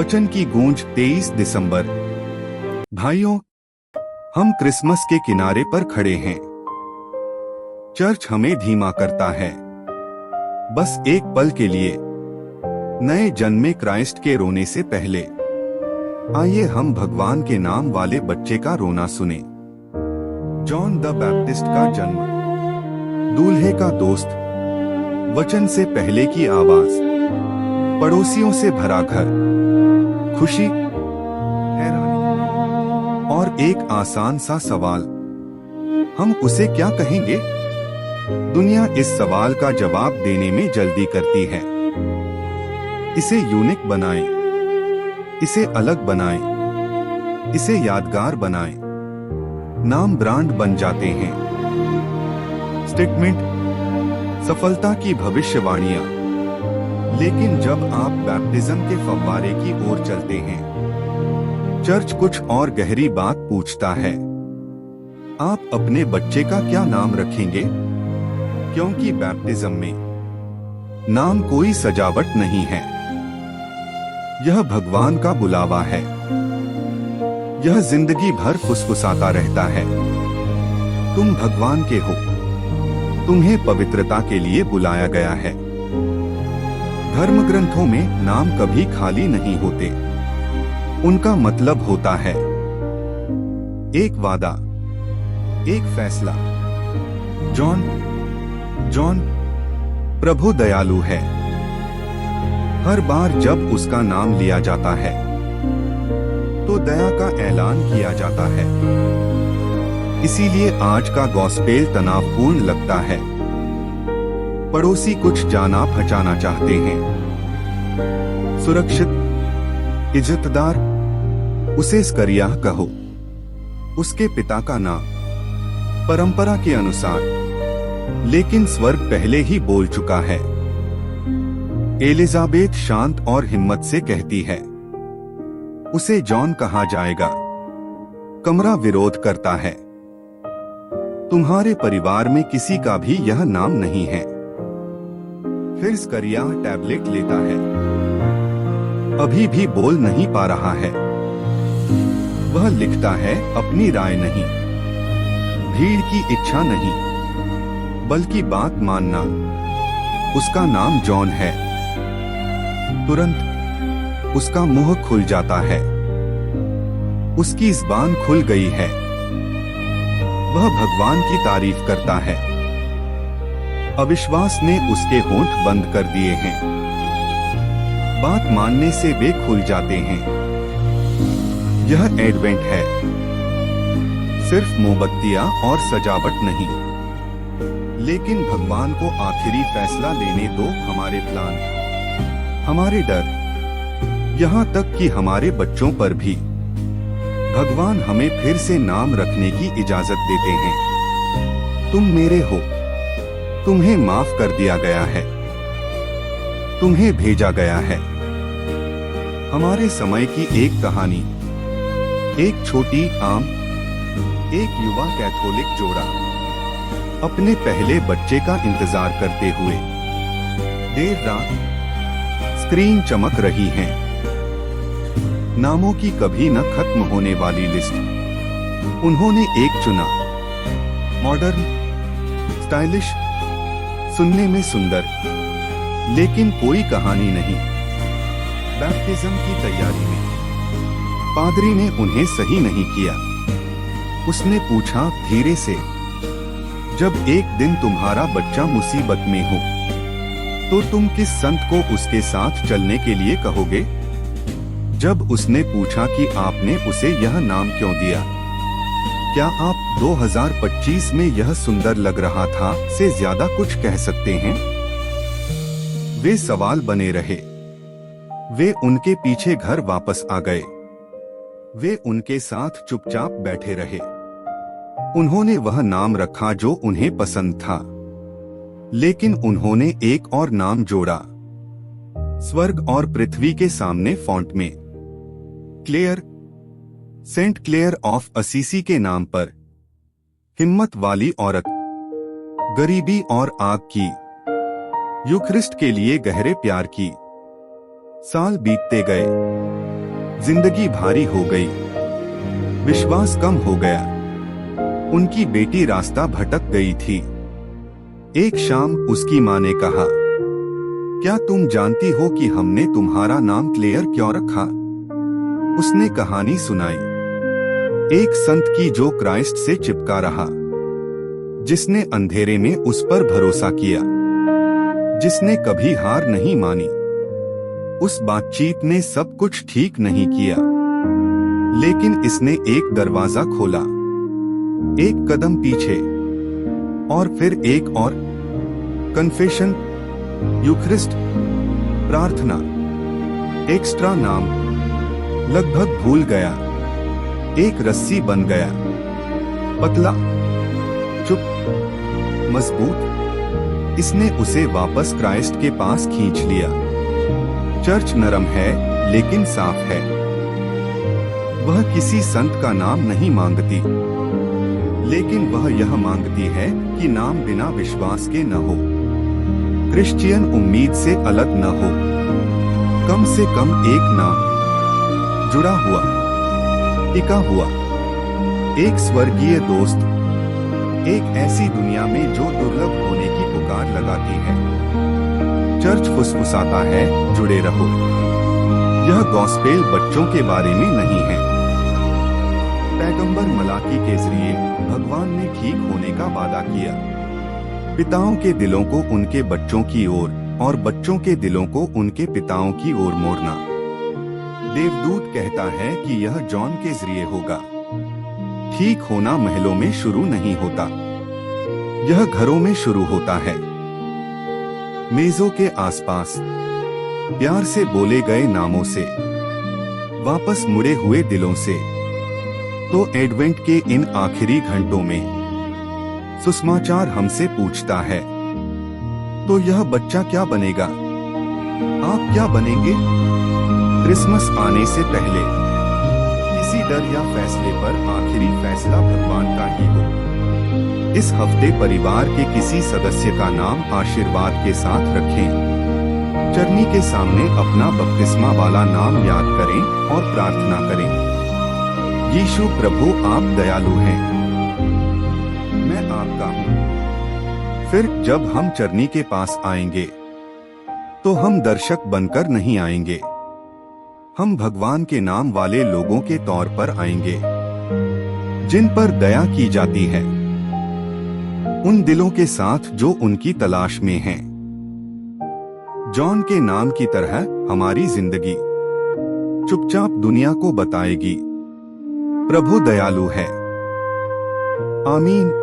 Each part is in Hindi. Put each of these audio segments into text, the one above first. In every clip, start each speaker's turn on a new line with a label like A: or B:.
A: वचन की गूंज 23 दिसंबर। भाइयों, हम क्रिसमस के किनारे पर खड़े हैं। चर्च हमें धीमा करता है, बस एक पल के लिए, नए जन्मे क्राइस्ट के रोने से पहले। आइए हम भगवान के नाम वाले बच्चे का रोना सुने। जॉन द बैप्टिस्ट का जन्म, दूल्हे का दोस्त, वचन से पहले की आवाज, पड़ोसियों से भरा घर, खुशी, हैरानी और एक आसान सा सवाल, हम उसे क्या कहेंगे? दुनिया इस सवाल का जवाब देने में जल्दी करती है। इसे यूनिक बनाएं, इसे अलग बनाएं, इसे यादगार बनाएं। नाम ब्रांड बन जाते हैं, स्टेटमेंट, सफलता की भविष्यवाणियां। लेकिन जब आप बैप्टिज्म के फव्वारे की ओर चलते हैं, चर्च कुछ और गहरी बात पूछता है। आप अपने बच्चे का क्या नाम रखेंगे? क्योंकि बैप्टिज्म में नाम कोई सजावट नहीं है, यह भगवान का बुलावा है। यह जिंदगी भर फुसफुसाता रहता है, तुम भगवान के हो, तुम्हें पवित्रता के लिए बुलाया गया है। धर्म ग्रंथों में नाम कभी खाली नहीं होते, उनका मतलब होता है एक वादा, एक फैसला। जॉन प्रभु दयालु है। हर बार जब उसका नाम लिया जाता है तो दया का ऐलान किया जाता है। इसीलिए आज का गॉस्पेल तनावपूर्ण लगता है। पड़ोसी कुछ जाना पहचाना चाहते हैं, सुरक्षित, इज्जतदार, उसे स्करियाह कहो। उसके पिता का नाम परंपरा के अनुसार, लेकिन स्वर्ग पहले ही बोल चुका है। एलिजाबेथ शांत और हिम्मत से कहती है, उसे जॉन कहा जाएगा। कमरा विरोध करता है, तुम्हारे परिवार में किसी का भी यह नाम नहीं है। फिर स्करिया टैबलेट लेता है, अभी भी बोल नहीं पा रहा है। वह लिखता है, अपनी राय नहीं, भीड़ की इच्छा नहीं, बल्कि बात मानना। उसका नाम जॉन है। तुरंत उसका मुंह खुल जाता है, उसकी ज़बान खुल गई है। वह भगवान की तारीफ करता है। अविश्वास ने उसके होंठ बंद कर दिए हैं। बात मानने से वे खुल जाते हैं। यह एडवेंट है, सिर्फ मोमबत्तियां और सजावट नहीं। लेकिन भगवान को आखिरी फैसला लेने दो। हमारे प्लान, हमारे डर, यहाँ तक कि हमारे बच्चों पर भी भगवान हमें फिर से नाम रखने की इजाजत देते हैं। तुम मेरे हो, तुम्हें माफ कर दिया गया है, तुम्हें भेजा गया है। हमारे समय की एक कहानी, एक छोटी आम, एक युवा कैथोलिक जोड़ा अपने पहले बच्चे का इंतजार करते हुए। देर रात स्क्रीन चमक रही है, नामों की कभी न खत्म होने वाली लिस्ट। उन्होंने एक चुना, मॉडर्न, स्टाइलिश, सुनने में सुंदर, लेकिन कोई कहानी नहीं। बैप्टिज्म की तैयारी में पादरी ने उन्हें सही नहीं किया। उसने पूछा धीरे से, जब एक दिन तुम्हारा बच्चा मुसीबत में हो तो तुम किस संत को उसके साथ चलने के लिए कहोगे? जब उसने पूछा कि आपने उसे यह नाम क्यों दिया, क्या आप 2025 में यह सुंदर लग रहा था से ज्यादा कुछ कह सकते हैं? वे सवाल बने रहे। वे उनके पीछे घर वापस आ गए। वे उनके साथ चुपचाप बैठे रहे। उन्होंने वह नाम रखा जो उन्हें पसंद था, लेकिन उन्होंने एक और नाम जोड़ा, स्वर्ग और पृथ्वी के सामने फॉन्ट में। Clare, Saint Clare of Assisi के नाम पर। हिम्मत वाली औरत, गरीबी और आग की, यूखरिस्ट के लिए गहरे प्यार की। साल बीतते गए। जिंदगी भारी हो गई, विश्वास कम हो गया। उनकी बेटी रास्ता भटक गई थी। एक शाम उसकी माँ ने कहा, क्या तुम जानती हो कि हमने तुम्हारा नाम क्लेयर क्यों रखा? उसने कहानी सुनाई, एक संत की जो क्राइस्ट से चिपका रहा, जिसने अंधेरे में उस पर भरोसा किया, जिसने कभी हार नहीं मानी। उस बातचीत ने सब कुछ ठीक नहीं किया, लेकिन इसने एक दरवाजा खोला, एक कदम पीछे और फिर एक और। कन्फेशन, यूखरिस्ट, प्रार्थना, एक्स्ट्रा नाम, लगभग भूल गया। एक रस्सी बन गया, पतला, चुप, मजबूत। इसने उसे वापस क्राइस्ट के पास खींच लिया। चर्च नरम है लेकिन साफ है। वह किसी संत का नाम नहीं मांगती, लेकिन वह यह मांगती है कि नाम बिना विश्वास के न हो। क्रिश्चियन उम्मीद से अलग न हो, कम से कम एक नाम, जुड़ा हुआ, टिका हुआ, एक स्वर्गीय दोस्त, एक ऐसी दुनिया में जो दुर्लभ होने की पुकार लगाती है। चर्च फुसफुसाता है, जुड़े रहो। यह गॉस्पेल बच्चों के बारे में नहीं है। पैगंबर मलाकी के जरिए भगवान ने ठीक होने का वादा किया, पिताओं के दिलों को उनके बच्चों की ओर और बच्चों के दिलों को उनके पिताओं की ओर मोड़ना। देवदूत कहता है कि यह जॉन के जरिए होगा। ठीक होना महलों में शुरू नहीं होता, यह घरों में शुरू होता है। मेजों के आसपास, प्यार से बोले गए नामों से, वापस मुड़े हुए दिलों से। तो एडवेंट के इन आखिरी घंटों में सुसमाचार हमसे पूछता है, तो यह बच्चा क्या बनेगा? आप क्या बनेंगे? क्रिसमस आने से पहले किसी डर या फैसले पर आखिरी फैसला भगवान का ही हो। इस हफ्ते परिवार के किसी सदस्य का नाम आशीर्वाद के साथ रखें। चरनी के सामने अपना बपतिस्मा वाला नाम याद करें और प्रार्थना करें, यीशु प्रभु आप दयालु हैं, मैं आपका हूँ। फिर जब हम चरनी के पास आएंगे तो हम दर्शक बनकर नहीं आएंगे, हम भगवान के नाम वाले लोगों के तौर पर आएंगे, जिन पर दया की जाती है, उन दिलों के साथ जो उनकी तलाश में हैं। जॉन के नाम की तरह हमारी जिंदगी चुपचाप दुनिया को बताएगी, प्रभु दयालु है। आमीन।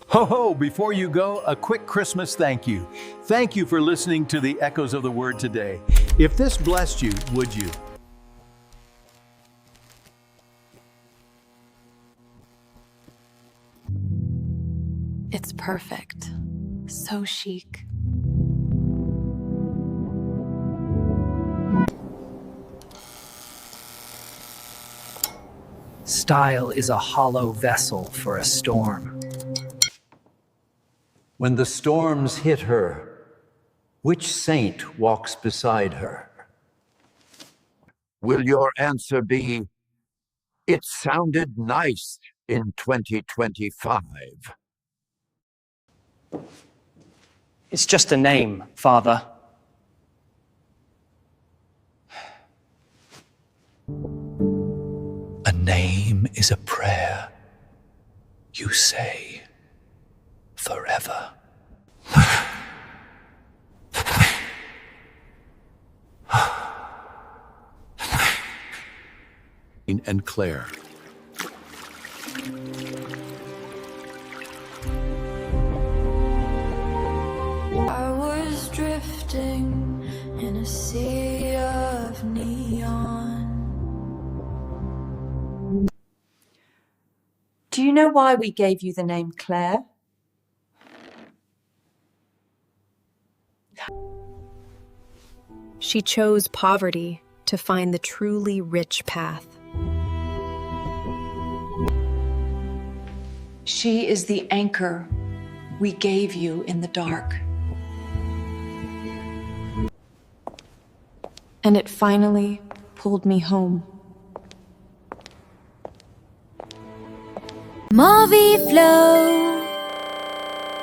B: Ho ho, before you go, a quick Christmas thank you. Thank you for listening to the Echoes of the Word today. If this blessed you, would you?
C: It's perfect. So chic.
D: Style is a hollow vessel for a storm.
E: When the storms hit her, which saint walks beside her?
F: Will your answer be, it sounded nice in 2025?
D: It's just a name, Father. A name is a prayer you say forever.
E: And Claire.
G: I was drifting in a sea of neon.
C: Do you know why we gave you the name Claire?
H: She chose poverty to find the truly rich path.
C: She is the anchor we gave you in the dark. And it finally
H: pulled me home.
G: Movie Flow.